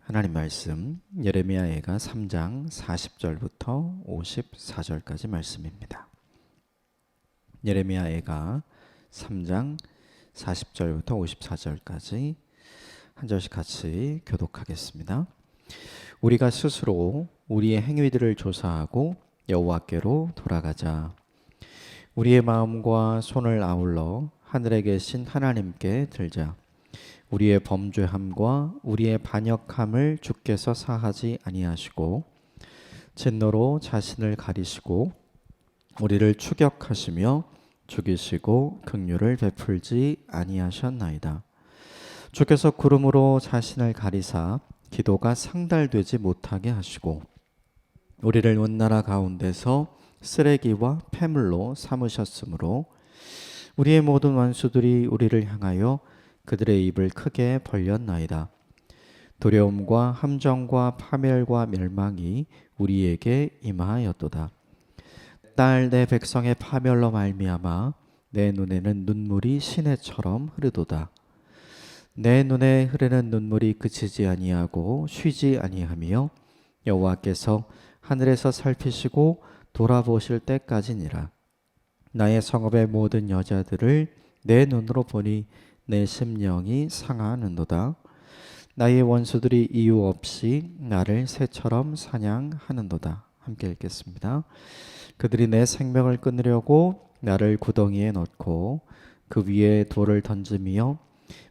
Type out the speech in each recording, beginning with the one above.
하나님 말씀 예레미야애가 3장 40절부터 54절까지 말씀입니다. 예레미야애가 3장 40절부터 54절까지 한 절씩 같이 교독하겠습니다. 우리가 스스로 우리의 행위들을 조사하고 여호와께로 돌아가자. 우리의 마음과 손을 아울러 하늘에 계신 하나님께 들자. 우리의 범죄함과 우리의 반역함을 주께서 사하지 아니하시고 진노로 자신을 가리시고 우리를 추격하시며 죽이시고 긍휼을 베풀지 아니하셨나이다. 주께서 구름으로 자신을 가리사 기도가 상달되지 못하게 하시고 우리를 온 나라 가운데서 쓰레기와 폐물로 삼으셨으므로 우리의 모든 원수들이 우리를 향하여 그들의 입을 크게 벌렸나이다. 두려움과 함정과 파멸과 멸망이 우리에게 임하였도다. 딸 내 백성의 파멸로 말미암아 내 눈에는 눈물이 시내처럼 흐르도다. 내 눈에 흐르는 눈물이 그치지 아니하고 쉬지 아니하며 여호와께서 하늘에서 살피시고 돌아보실 때까지니라. 나의 성읍의 모든 여자들을 내 눈으로 보니 내 심령이 상하는도다. 나의 원수들이 이유 없이 나를 새처럼 사냥하는도다. 함께 읽겠습니다. 그들이 내 생명을 끊으려고 나를 구덩이에 넣고 그 위에 돌을 던지며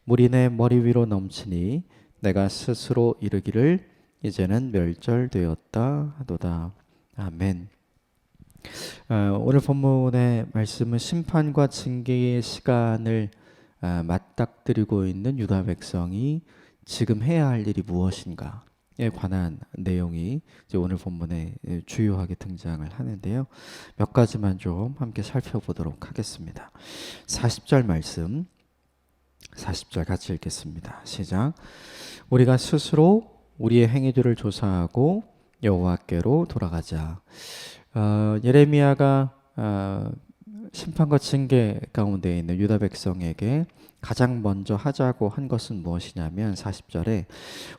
물이 내 머리 위로 넘치니 내가 스스로 이르기를 이제는 멸절되었다 하도다. 아멘. 오늘 본문의 말씀은 심판과 징계의 시간을 맞닥뜨리고 있는 유다 백성이 지금 해야 할 일이 무엇인가에 관한 내용이 이제 오늘 본문에 주요하게 등장을 하는데요. 몇 가지만 좀 함께 살펴보도록 하겠습니다. 40절 말씀, 40절 같이 읽겠습니다. 시작. 우리가 스스로 우리의 행위들을 조사하고 여호와께로 돌아가자. 예레미야가 심판과 징계 가운데 있는 유다 백성에게 가장 먼저 하자고 한 것은 무엇이냐면 40절에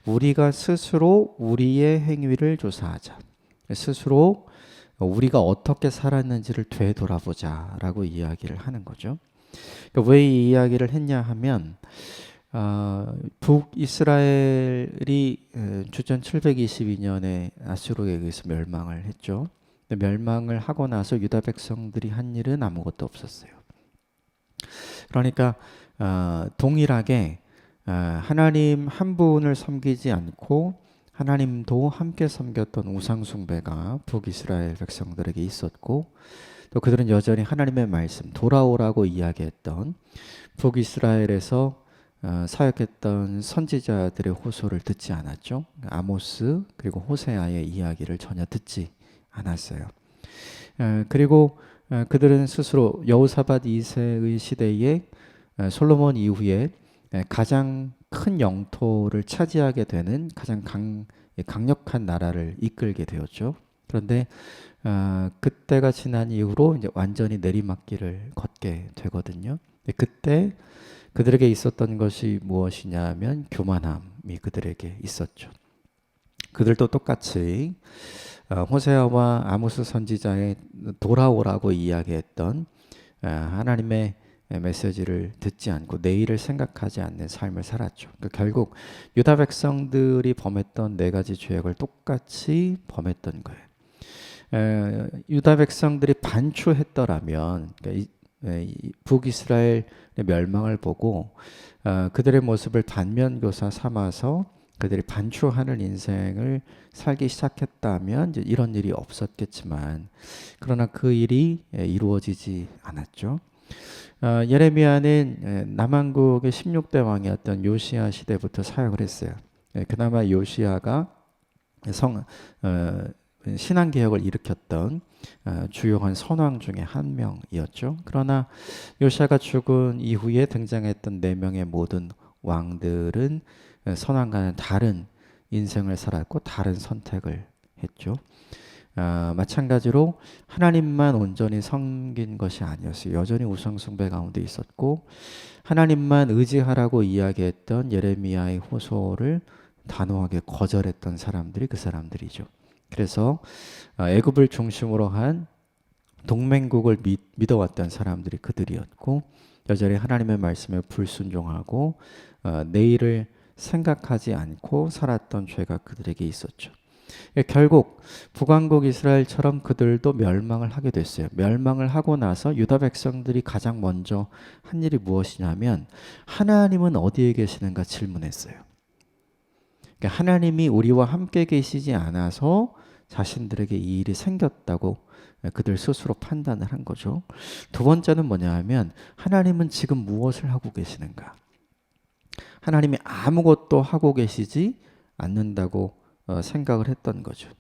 우리가 스스로 우리의 행위를 조사하자. 스스로 우리가 어떻게 살았는지를 되돌아보자 라고 이야기를 하는 거죠. 그러니까 왜 이 이야기를 했냐 하면 북이스라엘이 주전 722년에 아수르에 의해서 멸망을 했죠. 멸망을 하고 나서 유다 백성들이 한 일은 아무것도 없었어요. 그러니까 동일하게 하나님 한 분을 섬기지 않고 하나님도 함께 섬겼던 우상 숭배가 북이스라엘 백성들에게 있었고 또 그들은 여전히 하나님의 말씀 돌아오라고 이야기했던 북이스라엘에서 사역했던 선지자들의 호소를 듣지 않았죠. 아모스 그리고 호세아의 이야기를 전혀 듣지 않았어요. 그리고 그들은 스스로 여호사밧 2세의 시대에 솔로몬 이후에 가장 큰 영토를 차지하게 되는 가장 강력한 나라를 이끌게 되었죠. 그런데 그때가 지난 이후로 이제 완전히 내리막길을 걷게 되거든요. 그때 그들에게 있었던 것이 무엇이냐면 교만함이 그들에게 있었죠. 그들도 똑같이 호세아와 아모스 선지자의 돌아오라고 이야기했던 하나님의 메시지를 듣지 않고 내일을 생각하지 않는 삶을 살았죠. 그러니까 결국 유다 백성들이 범했던 네 가지 죄악을 똑같이 범했던 거예요. 유다 백성들이 반추했더라면 그러니까 북이스라엘 멸망을 보고 그들의 모습을 반면교사 삼아서 그들이 반추하는 인생을 살기 시작했다면 이제 이런 일이 없었겠지만 그러나 그 일이 이루어지지 않았죠. 예레미야는 남한국의 16대 왕이었던 요시야 시대부터 사역을 했어요. 그나마 요시야가 신앙개혁을 일으켰던 주요한 선왕 중에 한 명이었죠. 그러나 요시야가 죽은 이후에 등장했던 4명의 모든 왕들은 선왕과는 다른 인생을 살았고 다른 선택을 했죠. 마찬가지로 하나님만 온전히 섬긴 것이 아니었어요. 여전히 우상숭배 가운데 있었고 하나님만 의지하라고 이야기했던 예레미야의 호소를 단호하게 거절했던 사람들이 그 사람들이죠. 그래서 애굽을 중심으로 한 동맹국을 믿어왔던 사람들이 그들이었고, 여전히 하나님의 말씀에 불순종하고 내일을 생각하지 않고 살았던 죄가 그들에게 있었죠. 결국 북왕국 이스라엘처럼 그들도 멸망을 하게 됐어요. 멸망을 하고 나서 유다 백성들이 가장 먼저 한 일이 무엇이냐면, 하나님은 어디에 계시는가 질문했어요. 그러니까 하나님이 우리와 함께 계시지 않아서 자신들에게 이 일이 생겼다고 그들 스스로 판단을 한 거죠. 두 번째는 뭐냐 하면, 하나님은 지금 무엇을 하고 계시는가? 하나님이 아무것도 하고 계시지 않는다고 생각을 했던 거죠.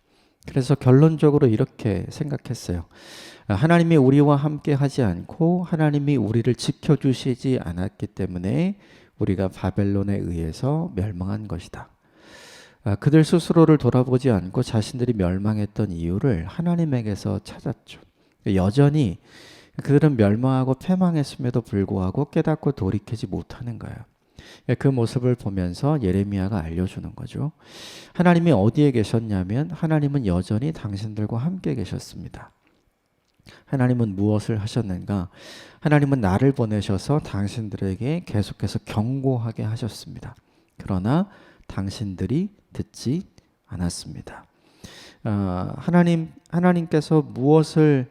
그래서 결론적으로 이렇게 생각했어요. 하나님이 우리와 함께 하지 않고 하나님이 우리를 지켜주시지 않았기 때문에 우리가 바벨론에 의해서 멸망한 것이다. 그들 스스로를 돌아보지 않고 자신들이 멸망했던 이유를 하나님에게서 찾았죠. 여전히 그들은 멸망하고 패망했음에도 불구하고 깨닫고 돌이키지 못하는 거예요. 그 모습을 보면서 예레미야가 알려주는 거죠. 하나님이 어디에 계셨냐면, 하나님은 여전히 당신들과 함께 계셨습니다. 하나님은 무엇을 하셨는가? 하나님은 나를 보내셔서 당신들에게 계속해서 경고하게 하셨습니다. 그러나 당신들이 듣지 않았습니다. 하나님께서 무엇을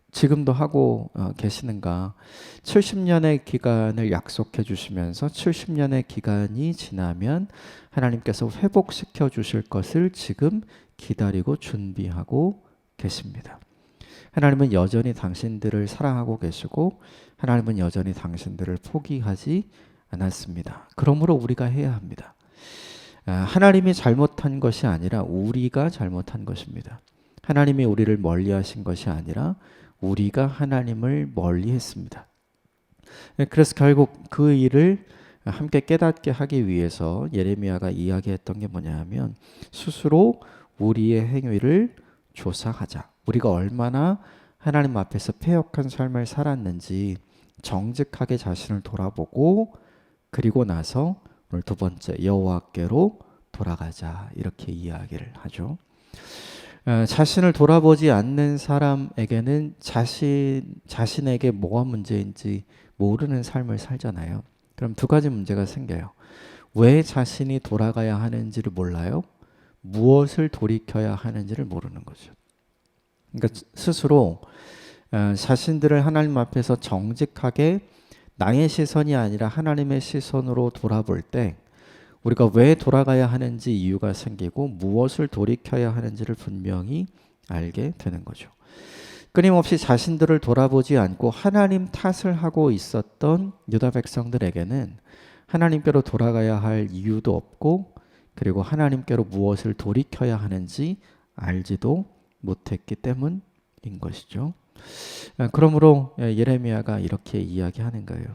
지금도 하고 계시는가? 70년의 기간을 약속해 주시면서 70년의 기간이 지나면 하나님께서 회복시켜 주실 것을 지금 기다리고 준비하고 계십니다. 하나님은 여전히 당신들을 사랑하고 계시고, 하나님은 여전히 당신들을 포기하지 않았습니다. 그러므로 우리가 해야 합니다. 하나님이 잘못한 것이 아니라 우리가 잘못한 것입니다. 하나님이 우리를 멀리하신 것이 아니라 우리가 하나님을 멀리했습니다. 그래서 결국 그 일을 함께 깨닫게 하기 위해서 예레미야가 이야기했던 게 뭐냐 하면, 스스로 우리의 행위를 조사하자. 우리가 얼마나 하나님 앞에서 패역한 삶을 살았는지 정직하게 자신을 돌아보고, 그리고 나서 오늘 두 번째, 여호와께로 돌아가자, 이렇게 이야기를 하죠. 자신을 돌아보지 않는 사람에게는 자신에게 뭐가 문제인지 모르는 삶을 살잖아요. 그럼 두 가지 문제가 생겨요. 왜 자신이 돌아가야 하는지를 몰라요. 무엇을 돌이켜야 하는지를 모르는 거죠. 그러니까 스스로 자신들을 하나님 앞에서 정직하게 나의 시선이 아니라 하나님의 시선으로 돌아볼 때, 우리가 왜 돌아가야 하는지 이유가 생기고 무엇을 돌이켜야 하는지를 분명히 알게 되는 거죠. 끊임없이 자신들을 돌아보지 않고 하나님 탓을 하고 있었던 유다 백성들에게는 하나님께로 돌아가야 할 이유도 없고, 그리고 하나님께로 무엇을 돌이켜야 하는지 알지도 못했기 때문인 것이죠. 그러므로 예레미야가 이렇게 이야기하는 거예요.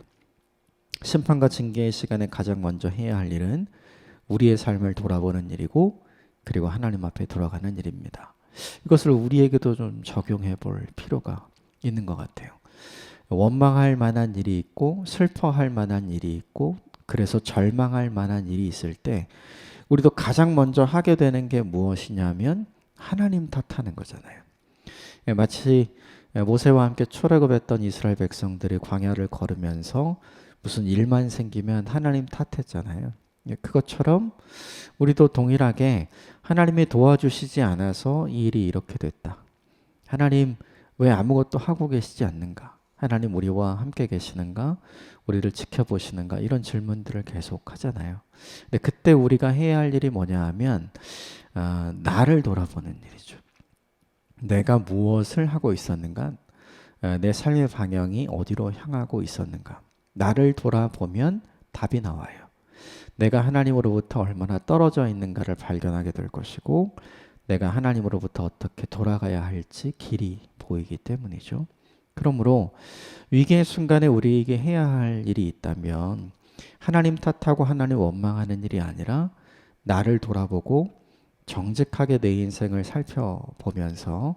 심판과 징계의 시간에 가장 먼저 해야 할 일은 우리의 삶을 돌아보는 일이고, 그리고 하나님 앞에 돌아가는 일입니다. 이것을 우리에게도 좀 적용해 볼 필요가 있는 것 같아요. 원망할 만한 일이 있고, 슬퍼할 만한 일이 있고, 그래서 절망할 만한 일이 있을 때 우리도 가장 먼저 하게 되는 게 무엇이냐면 하나님 탓하는 거잖아요. 마치 모세와 함께 출애굽했던 이스라엘 백성들이 광야를 걸으면서 무슨 일만 생기면 하나님 탓했잖아요. 그것처럼 우리도 동일하게 하나님이 도와주시지 않아서 이 일이 이렇게 됐다. 하나님 왜 아무것도 하고 계시지 않는가? 하나님 우리와 함께 계시는가? 우리를 지켜보시는가? 이런 질문들을 계속 하잖아요. 근데 그때 우리가 해야 할 일이 뭐냐 하면 나를 돌아보는 일이죠. 내가 무엇을 하고 있었는가? 내 삶의 방향이 어디로 향하고 있었는가? 나를 돌아보면 답이 나와요. 내가 하나님으로부터 얼마나 떨어져 있는가를 발견하게 될 것이고, 내가 하나님으로부터 어떻게 돌아가야 할지 길이 보이기 때문이죠. 그러므로 위기의 순간에 우리에게 해야 할 일이 있다면 하나님 탓하고 하나님 원망하는 일이 아니라 나를 돌아보고 정직하게 내 인생을 살펴보면서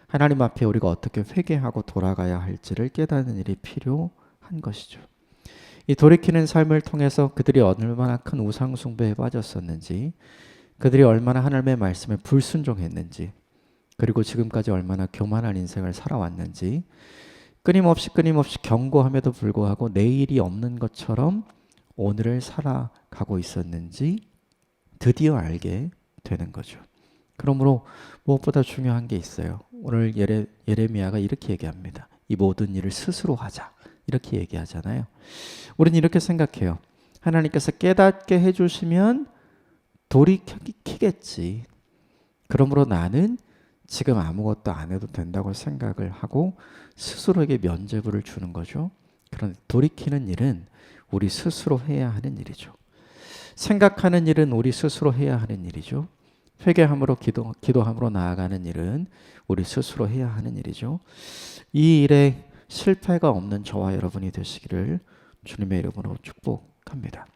하나님 앞에 우리가 어떻게 회개하고 돌아가야 할지를 깨닫는 일이 필요한 것이죠. 이 돌이키는 삶을 통해서 그들이 얼마나 큰 우상 숭배에 빠졌었는지, 그들이 얼마나 하나님의 말씀에 불순종했는지, 그리고 지금까지 얼마나 교만한 인생을 살아왔는지, 끊임없이 경고함에도 불구하고 내일이 없는 것처럼 오늘을 살아가고 있었는지 드디어 알게 되는 거죠. 그러므로 무엇보다 중요한 게 있어요. 오늘 예레미야가 이렇게 얘기합니다. 이 모든 일을 스스로 하자. 이렇게 얘기하잖아요. 우리는 이렇게 생각해요. 하나님께서 깨닫게 해주시면 돌이키겠지. 그러므로 나는 지금 아무것도 안 해도 된다고 생각을 하고 스스로에게 면죄부를 주는 거죠. 그런데 돌이키는 일은 우리 스스로 해야 하는 일이죠. 생각하는 일은 우리 스스로 해야 하는 일이죠. 회개함으로 기도함으로 나아가는 일은 우리 스스로 해야 하는 일이죠. 이 일에 실패가 없는 저와 여러분이 되시기를 주님의 이름으로 축복합니다.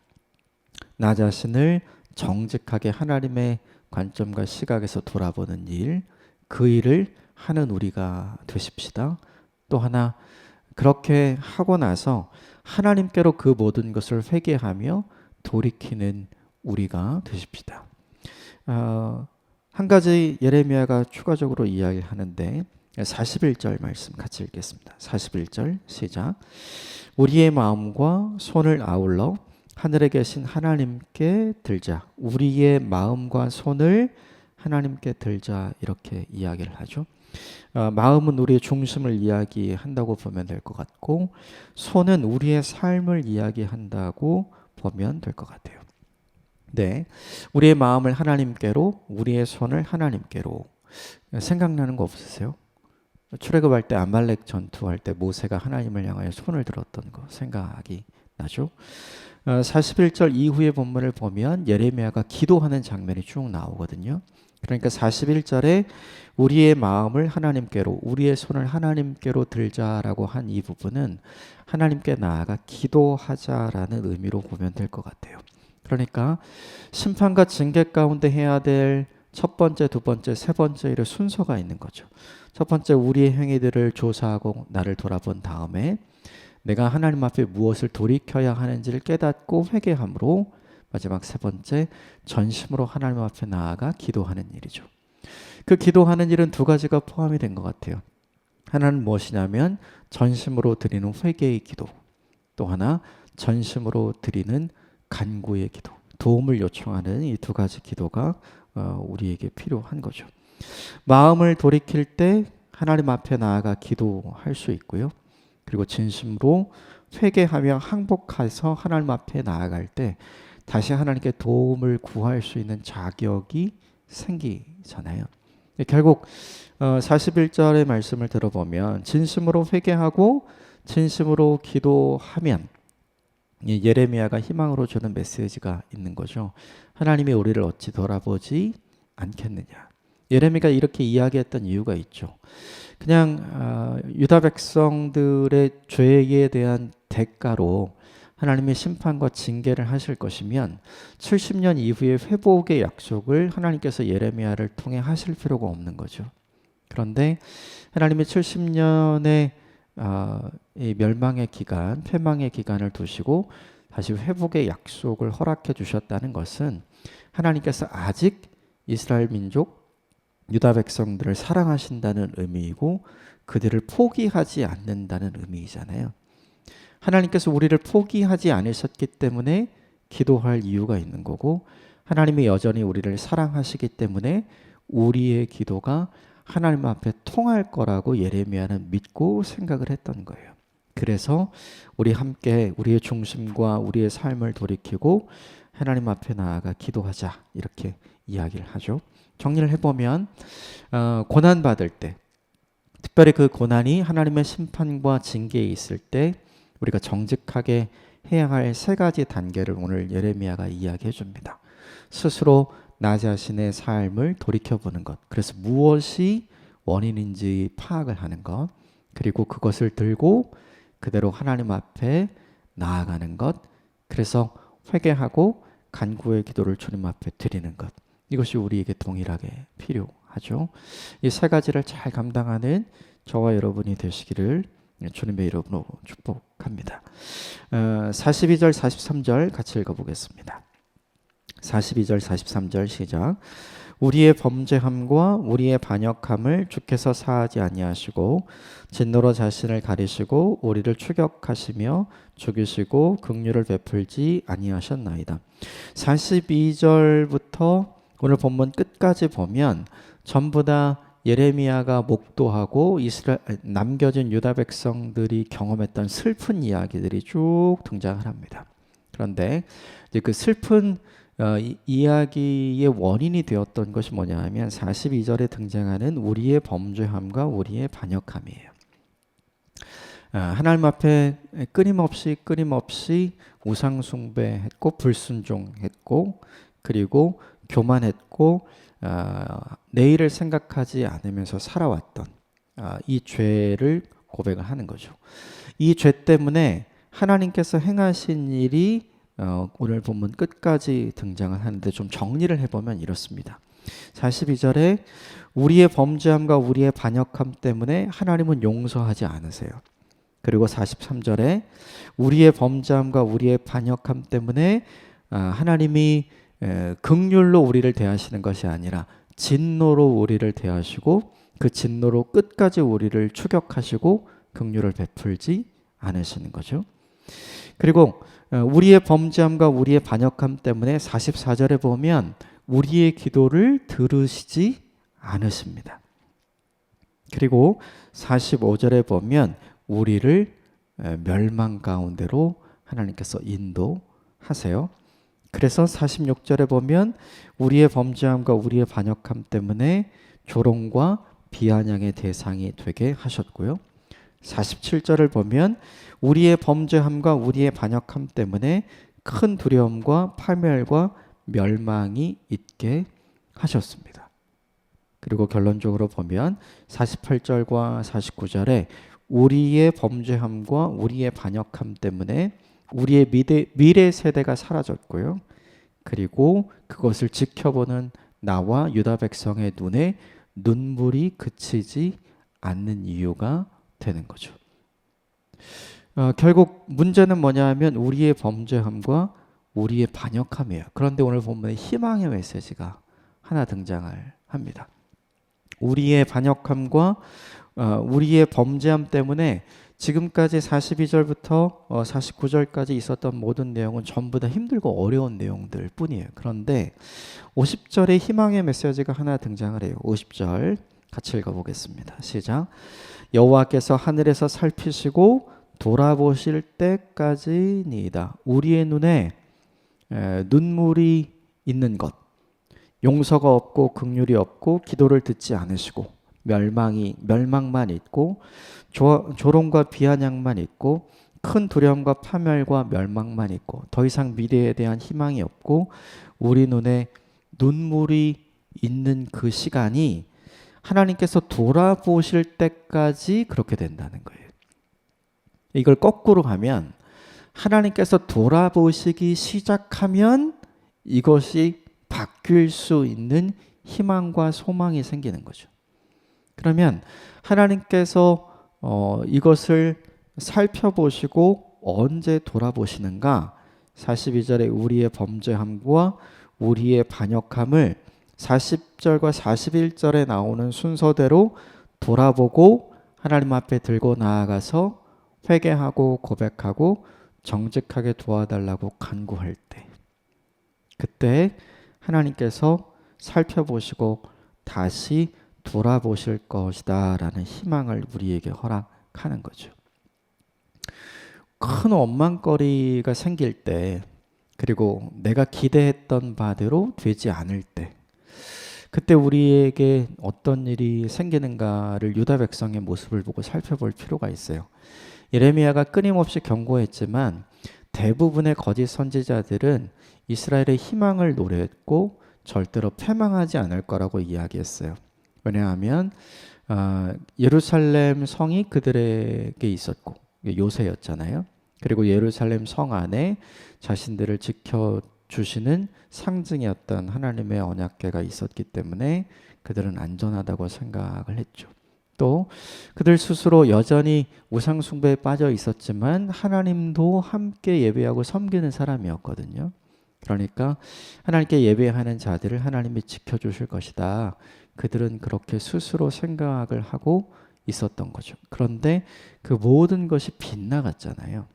나 자신을 정직하게 하나님의 관점과 시각에서 돌아보는 일, 그 일을 하는 우리가 되십시다. 또 하나, 그렇게 하고 나서 하나님께로 그 모든 것을 회개하며 돌이키는 우리가 되십시다. 한 가지 예레미야가 추가적으로 이야기하는데 41절 말씀 같이 읽겠습니다. 41절 시작. 우리의 마음과 손을 아울러 하늘에 계신 하나님께 들자. 우리의 마음과 손을 하나님께 들자, 이렇게 이야기를 하죠. 마음은 우리의 중심을 이야기한다고 보면 될 것 같고, 손은 우리의 삶을 이야기한다고 보면 될 것 같아요. 네, 우리의 마음을 하나님께로, 우리의 손을 하나님께로. 생각나는 거 없으세요? 출애굽할 때 아말렉 전투할 때 모세가 하나님을 향하여 손을 들었던 거 생각이 나죠. 41절 이후의 본문을 보면 예레미야가 기도하는 장면이 쭉 나오거든요. 그러니까 41절에 우리의 마음을 하나님께로, 우리의 손을 하나님께로 들자라고 한 이 부분은 하나님께 나아가 기도하자라는 의미로 보면 될 것 같아요. 그러니까 심판과 징계 가운데 해야 될 첫 번째, 두 번째, 세 번째 일의 순서가 있는 거죠. 첫 번째, 우리의 행위들을 조사하고 나를 돌아본 다음에 내가 하나님 앞에 무엇을 돌이켜야 하는지를 깨닫고 회개함으로, 마지막 세 번째, 전심으로 하나님 앞에 나아가 기도하는 일이죠. 그 기도하는 일은 두 가지가 포함이 된 것 같아요. 하나는 무엇이냐면 전심으로 드리는 회개의 기도, 또 하나 전심으로 드리는 간구의 기도, 도움을 요청하는 이 두 가지 기도가 우리에게 필요한 거죠. 마음을 돌이킬 때 하나님 앞에 나아가 기도할 수 있고요. 그리고 진심으로 회개하며 항복해서 하나님 앞에 나아갈 때 다시 하나님께 도움을 구할 수 있는 자격이 생기잖아요. 결국 41절의 말씀을 들어보면 진심으로 회개하고 진심으로 기도하면 예레미야가 희망으로 주는 메시지가 있는 거죠. 하나님이 우리를 어찌 돌아보지 않겠느냐. 예레미야가 이렇게 이야기했던 이유가 있죠. 그냥 유다 백성들의 죄에 대한 대가로 하나님의 심판과 징계를 하실 것이면 70년 이후에 회복의 약속을 하나님께서 예레미야를 통해 하실 필요가 없는 거죠. 그런데 하나님이 70년의 이 멸망의 기간, 패망의 기간을 두시고 다시 회복의 약속을 허락해 주셨다는 것은 하나님께서 아직 이스라엘 민족, 유다 백성들을 사랑하신다는 의미이고 그들을 포기하지 않는다는 의미이잖아요. 하나님께서 우리를 포기하지 않으셨기 때문에 기도할 이유가 있는 거고, 하나님이 여전히 우리를 사랑하시기 때문에 우리의 기도가 하나님 앞에 통할 거라고 예레미야는 믿고 생각을 했던 거예요. 그래서 우리 함께 우리의 중심과 우리의 삶을 돌이키고 하나님 앞에 나아가 기도하자, 이렇게 이야기를 하죠. 정리를 해보면 고난받을 때, 특별히 그 고난이 하나님의 심판과 징계에 있을 때 우리가 정직하게 해야 할 세 가지 단계를 오늘 예레미야가 이야기해 줍니다. 스스로 나 자신의 삶을 돌이켜보는 것, 그래서 무엇이 원인인지 파악을 하는 것, 그리고 그것을 들고 그대로 하나님 앞에 나아가는 것, 그래서 회개하고 간구의 기도를 주님 앞에 드리는 것, 이것이 우리에게 동일하게 필요하죠. 이 세 가지를 잘 감당하는 저와 여러분이 되시기를 주님의 이름으로 축복합니다. 42절 43절 같이 읽어보겠습니다. 42절 43절 시작. 우리의 범죄함과 우리의 반역함을 주께서 사하지 아니하시고 진노로 자신을 가리시고 우리를 추격하시며 죽이시고 긍휼을 베풀지 아니하셨나이다. 42절부터 오늘 본문 끝까지 보면 전부 다 예레미야가 목도하고 이스라엘 남겨진 유다 백성들이 경험했던 슬픈 이야기들이 쭉 등장을 합니다. 그런데 이제 그 슬픈 이야기의 원인이 되었던 것이 뭐냐 하면 42절에 등장하는 우리의 범죄함과 우리의 반역함이에요. 하나님 앞에 끊임없이 우상 숭배했고 불순종했고 그리고 교만했고 내일을 생각하지 않으면서 살아왔던 이 죄를 고백을 하는 거죠. 이 죄 때문에 하나님께서 행하신 일이 오늘 본문 끝까지 등장을 하는데 좀 정리를 해보면 이렇습니다. 42절에 우리의 범죄함과 우리의 반역함 때문에 하나님은 용서하지 않으세요. 그리고 43절에 우리의 범죄함과 우리의 반역함 때문에 하나님이 긍휼로 우리를 대하시는 것이 아니라 진노로 우리를 대하시고 그 진노로 끝까지 우리를 추격하시고 긍휼을 베풀지 않으시는 거죠. 그리고 우리의 범죄함과 우리의 반역함 때문에 44절에 보면 우리의 기도를 들으시지 않으십니다. 그리고 45절에 보면 우리를 멸망 가운데로 하나님께서 인도하세요. 그래서 46절에 보면 우리의 범죄함과 우리의 반역함 때문에 조롱과 비아냥의 대상이 되게 하셨고요. 47절을 보면 우리의 범죄함과 우리의 반역함 때문에 큰 두려움과 파멸과 멸망이 있게 하셨습니다. 그리고 결론적으로 보면 48절과 49절에 우리의 범죄함과 우리의 반역함 때문에 우리의 미래 세대가 사라졌고요. 그리고 그것을 지켜보는 나와 유다 백성의 눈에 눈물이 그치지 않는 이유가 되는 거죠. 결국 문제는 뭐냐 하면 우리의 범죄함과 우리의 반역함이에요. 그런데 오늘 본문에 희망의 메시지가 하나 등장을 합니다. 우리의 반역함과 우리의 범죄함 때문에 지금까지 42절부터 49절까지 있었던 모든 내용은 전부 다 힘들고 어려운 내용들 뿐이에요. 그런데 50절에 희망의 메시지가 하나 등장을 해요. 50절 같이 읽어보겠습니다. 시작. 여호와께서 하늘에서 살피시고 돌아보실 때까지니이다. 우리의 눈에 눈물이 있는 것, 용서가 없고 긍휼이 없고 기도를 듣지 않으시고 멸망만 있고 조롱과 비아냥만 있고 큰 두려움과 파멸과 멸망만 있고 더 이상 미래에 대한 희망이 없고 우리 눈에 눈물이 있는 그 시간이 하나님께서 돌아보실 때까지 그렇게 된다는 거예요. 이걸 거꾸로 하면 하나님께서 돌아보시기 시작하면 이것이 바뀔 수 있는 희망과 소망이 생기는 거죠. 그러면 하나님께서 이것을 살펴보시고 언제 돌아보시는가? 42절에 우리의 범죄함과 우리의 반역함을 40절과 41절에 나오는 순서대로 돌아보고 하나님 앞에 들고 나아가서 회개하고 고백하고 정직하게 도와달라고 간구할 때, 그때 하나님께서 살펴보시고 다시 돌아보실 것이다 라는 희망을 우리에게 허락하는 거죠. 큰 원망거리가 생길 때, 그리고 내가 기대했던 바대로 되지 않을 때, 그때 우리에게 어떤 일이 생기는가를 유다 백성의 모습을 보고 살펴볼 필요가 있어요. 예레미야가 끊임없이 경고했지만 대부분의 거짓 선지자들은 이스라엘의 희망을 노래했고 절대로 패망하지 않을 거라고 이야기했어요. 왜냐하면 예루살렘 성이 그들에게 있었고 요새였잖아요. 그리고 예루살렘 성 안에 자신들을 지켜주시는 상징이었던 하나님의 언약궤가 있었기 때문에 그들은 안전하다고 생각을 했죠. 또 그들 스스로 여전히 우상 숭배에 빠져 있었지만 하나님도 함께 예배하고 섬기는 사람이었거든요. 그러니까 하나님께 예배하는 자들을 하나님이 지켜주실 것이다. 그들은 그렇게 스스로 생각을 하고 있었던 거죠. 그런데 그 모든 것이 빗나갔잖아요.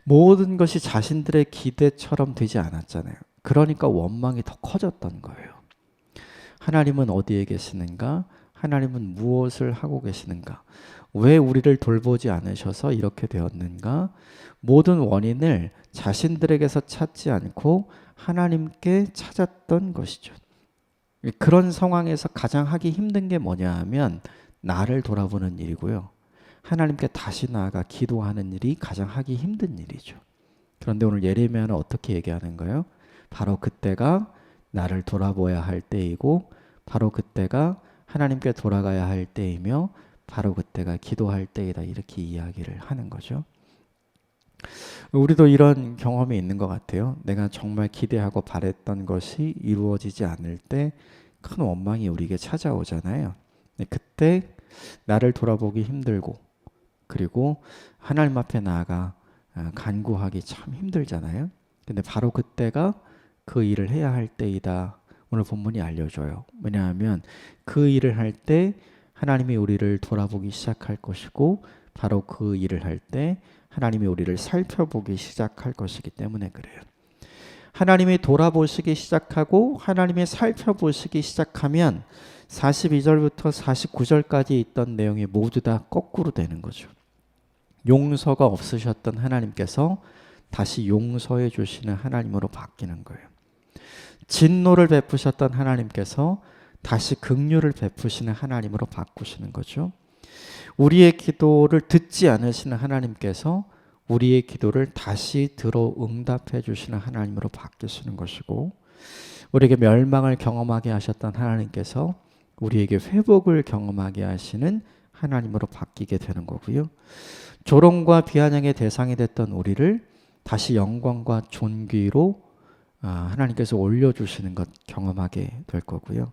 모든 것이 자신들의 기대처럼 되지 않았잖아요. 그러니까 원망이 더 커졌던 거예요. 하나님은 어디에 계시는가? 하나님은 무엇을 하고 계시는가? 왜 우리를 돌보지 않으셔서 이렇게 되었는가? 모든 원인을 자신들에게서 찾지 않고 하나님께 찾았던 것이죠. 그런 상황에서 가장 하기 힘든 게 뭐냐 하면 나를 돌아보는 일이고요. 하나님께 다시 나아가 기도하는 일이 가장 하기 힘든 일이죠. 그런데 오늘 예레미야는 어떻게 얘기하는가요? 바로 그때가 나를 돌아보아야 할 때이고 바로 그때가 하나님께 돌아가야 할 때이며 바로 그때가 기도할 때이다. 이렇게 이야기를 하는 거죠. 우리도 이런 경험이 있는 것 같아요. 내가 정말 기대하고 바랬던 것이 이루어지지 않을 때 큰 원망이 우리에게 찾아오잖아요. 그때 나를 돌아보기 힘들고 그리고 하나님 앞에 나아가 간구하기 참 힘들잖아요. 근데 바로 그때가 그 일을 해야 할 때이다. 오늘 본문이 알려줘요. 왜냐하면 그 일을 할 때 하나님이 우리를 돌아보기 시작할 것이고 바로 그 일을 할 때 하나님이 우리를 살펴보기 시작할 것이기 때문에 그래요. 하나님이 돌아보시기 시작하고 하나님이 살펴보시기 시작하면 42절부터 49절까지 있던 내용이 모두 다 거꾸로 되는 거죠. 용서가 없으셨던 하나님께서 다시 용서해 주시는 하나님으로 바뀌는 거예요. 진노를 베푸셨던 하나님께서 다시 긍휼을 베푸시는 하나님으로 바꾸시는 거죠. 우리의 기도를 듣지 않으시는 하나님께서 우리의 기도를 다시 들어 응답해 주시는 하나님으로 바뀌시는 것이고 우리에게 멸망을 경험하게 하셨던 하나님께서 우리에게 회복을 경험하게 하시는 하나님으로 바뀌게 되는 거고요. 조롱과 비아냥의 대상이 됐던 우리를 다시 영광과 존귀로 하나님께서 올려주시는 것 경험하게 될 거고요.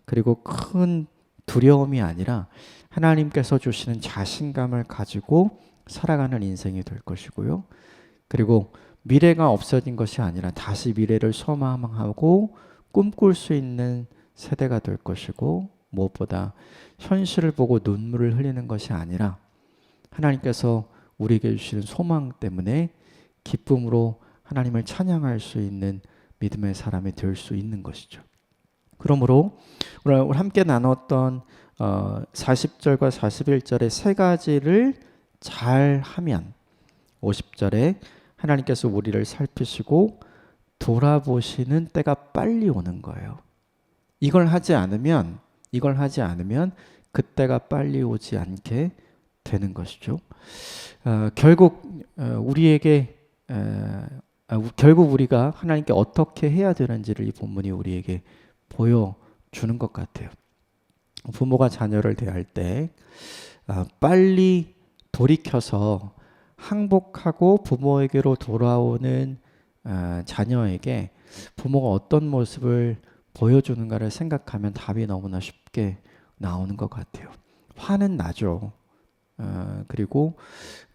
그리고 큰 두려움이 아니라 하나님께서 주시는 자신감을 가지고 살아가는 인생이 될 것이고요. 그리고 미래가 없어진 것이 아니라 다시 미래를 소망하고 꿈꿀 수 있는 세대가 될 것이고 무엇보다 현실을 보고 눈물을 흘리는 것이 아니라 하나님께서 우리에게 주시는 소망 때문에 기쁨으로 하나님을 찬양할 수 있는 믿음의 사람이 될 수 있는 것이죠. 그러므로 오늘 함께 나눴던 40절과 41절의 세 가지를 잘 하면 50절에 하나님께서 우리를 살피시고 돌아보시는 때가 빨리 오는 거예요. 이걸 하지 않으면 그때가 빨리 오지 않게 되는 것이죠. 결국 우리가 하나님께 어떻게 해야 되는지를 이 본문이 우리에게 보여주는 것 같아요. 부모가 자녀를 대할 때 빨리 돌이켜서 항복하고 부모에게로 돌아오는 자녀에게 부모가 어떤 모습을 보여주는가를 생각하면 답이 너무나 쉽게 나오는 것 같아요. 화는 나죠. 그리고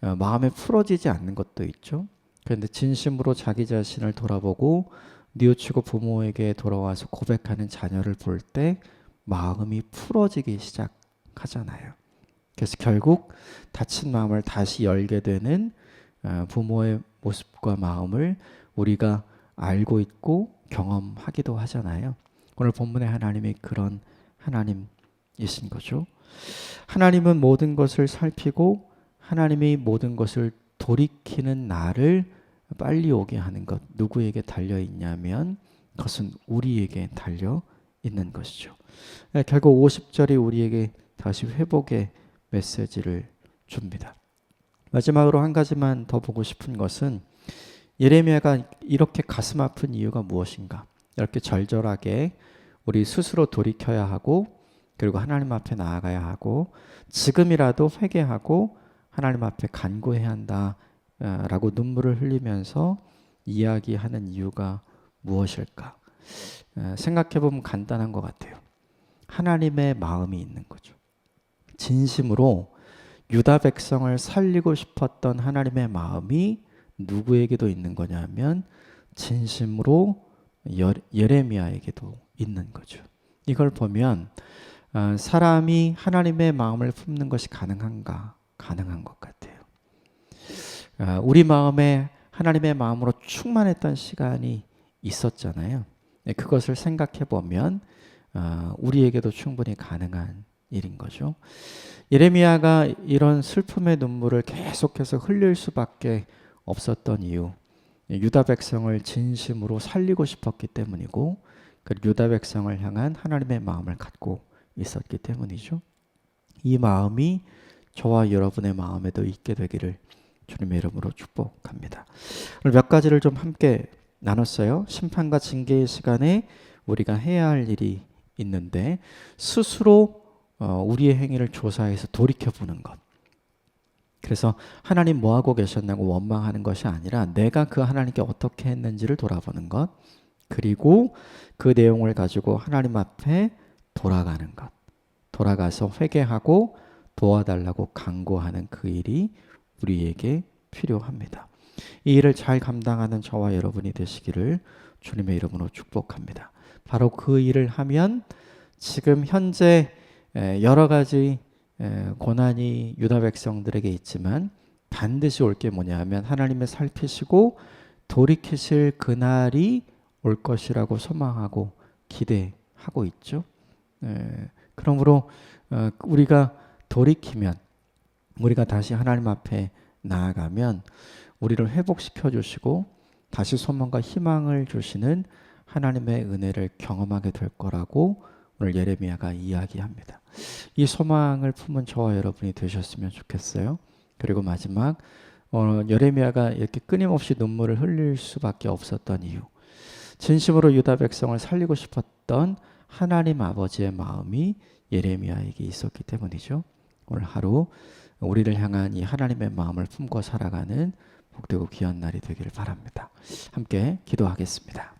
마음에 풀어지지 않는 것도 있죠. 그런데 진심으로 자기 자신을 돌아보고 뉘우치고 부모에게 돌아와서 고백하는 자녀를 볼 때 마음이 풀어지기 시작하잖아요. 그래서 결국 닫힌 마음을 다시 열게 되는 부모의 모습과 마음을 우리가 알고 있고 경험하기도 하잖아요. 오늘 본문의 하나님이 그런 하나님이신 거죠. 하나님은 모든 것을 살피고 하나님이 모든 것을 돌이키는 날을 빨리 오게 하는 것 누구에게 달려 있냐면 그것은 우리에게 달려 있는 것이죠. 결국 50절이 우리에게 다시 회복의 메시지를 줍니다. 마지막으로 한 가지만 더 보고 싶은 것은 예레미야가 이렇게 가슴 아픈 이유가 무엇인가? 이렇게 절절하게 우리 스스로 돌이켜야 하고 그리고 하나님 앞에 나아가야 하고 지금이라도 회개하고 하나님 앞에 간구해야 한다라고 눈물을 흘리면서 이야기하는 이유가 무엇일까? 생각해 보면 간단한 것 같아요. 하나님의 마음이 있는 거죠. 진심으로 유다 백성을 살리고 싶었던 하나님의 마음이 누구에게도 있는 거냐면 진심으로 예레미야에게도 있는 거죠. 이걸 보면 사람이 하나님의 마음을 품는 것이 가능한가? 가능한 것 같아요. 우리 마음에 하나님의 마음으로 충만했던 시간이 있었잖아요. 그것을 생각해 보면 우리에게도 충분히 가능한 일인 거죠. 예레미야가 이런 슬픔의 눈물을 계속해서 흘릴 수밖에 없었던 이유, 유다 백성을 진심으로 살리고 싶었기 때문이고, 그리고 유다 백성을 향한 하나님의 마음을 갖고 있었기 때문이죠. 이 마음이 저와 여러분의 마음에도 있게 되기를 주님의 이름으로 축복합니다. 오늘 몇 가지를 좀 함께 나눴어요. 심판과 징계의 시간에 우리가 해야 할 일이 있는데 스스로 우리의 행위를 조사해서 돌이켜보는 것. 그래서 하나님 뭐하고 계셨냐고 원망하는 것이 아니라 내가 그 하나님께 어떻게 했는지를 돌아보는 것. 그리고 그 내용을 가지고 하나님 앞에 돌아가는 것. 돌아가서 회개하고 도와달라고 간구하는 그 일이 우리에게 필요합니다. 이 일을 잘 감당하는 저와 여러분이 되시기를 주님의 이름으로 축복합니다. 바로 그 일을 하면 지금 현재 여러 가지 고난이 유다 백성들에게 있지만 반드시 올 게 뭐냐 하면 하나님의 살피시고 돌이키실 그날이 올 것이라고 소망하고 기대하고 있죠. 그러므로 우리가 돌이키면, 우리가 다시 하나님 앞에 나아가면 우리를 회복시켜 주시고 다시 소망과 희망을 주시는 하나님의 은혜를 경험하게 될 거라고 오늘 예레미야가 이야기합니다. 이 소망을 품은 저와 여러분이 되셨으면 좋겠어요. 그리고 마지막, 예레미야가 이렇게 끊임없이 눈물을 흘릴 수밖에 없었던 이유, 진심으로 유다 백성을 살리고 싶었던 하나님 아버지의 마음이 예레미야에게 있었기 때문이죠. 오늘 하루 우리를 향한 이 하나님의 마음을 품고 살아가는 복되고 귀한 날이 되기를 바랍니다. 함께 기도하겠습니다.